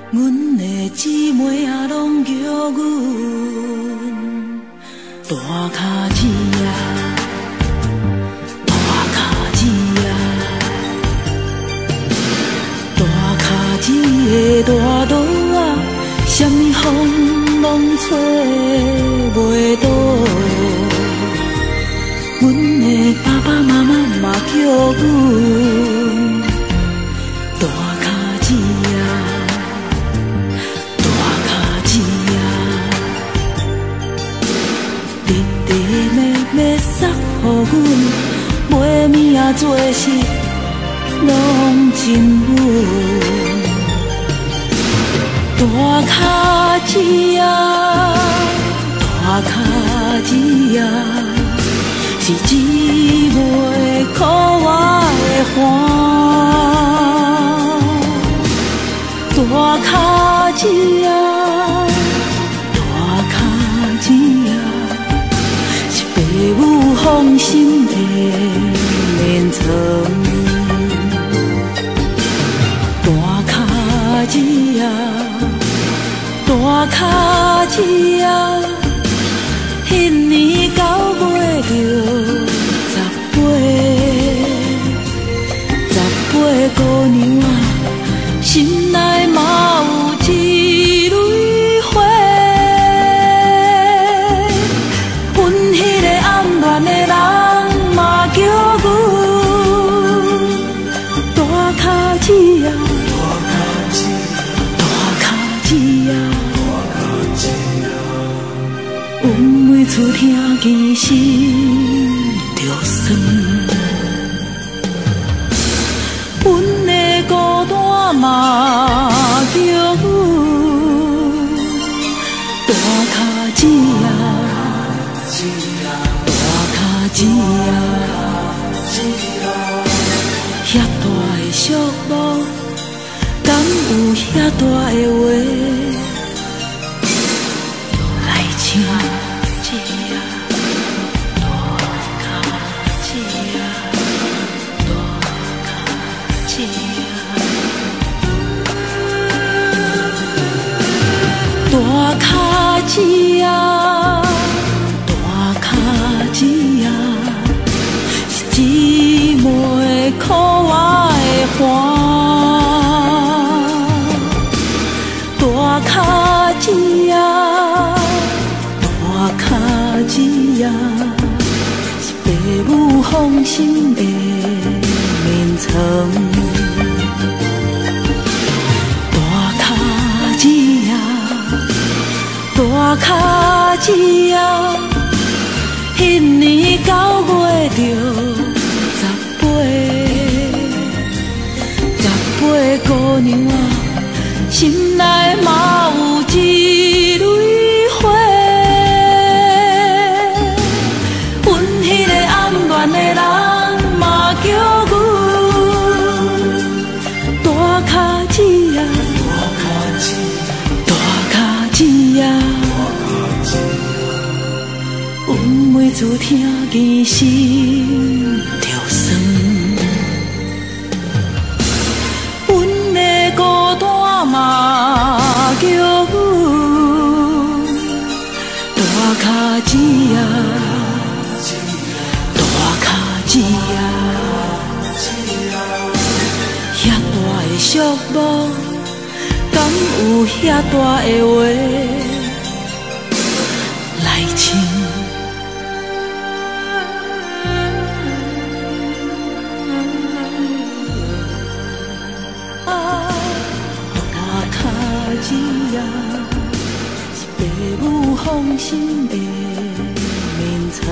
阮的姊妹啊，拢叫阮大脚趾啊，大脚趾啊，大脚趾的大刀啊，什么风拢吹袂倒。阮的爸爸妈妈嘛叫阮大脚趾啊，大脚趾啊，弟弟妹妹送予阮，每暝仔做事拢真稳。大脚趾啊，大脚趾啊，是姊妹靠我的hand。大脚趾啊，大脚趾啊，是爸母放心的眠床。大脚趾啊，大脚趾啊，迄年九月着18姑娘啊，心内嘛有一蕊花。阮迄个暗恋的人嘛叫阮大脚趾啊，大脚趾啊，阮每次听见心就酸。阮的孤单嘛叫阮大脚趾啊，大脚趾啊，遐大的寂寞，敢有遐大的话来唱？大脚趾啊，大脚趾啊，是姊妹靠我的hand。大脚趾啊，大脚趾啊，是爸母放心的眠床。大脚趾啊，迄年9月着18姑娘啊，心内嘛有一蕊花。阮迄个暗恋的人嘛叫阮大脚趾啊，大脚趾啊，阮每次听见心就酸。阮的孤单嘛叫阮大脚趾啊，大脚趾啊，遐大的寂寞，敢有遐大的话来唱？大脚趾啊，是爸母放心的眠床。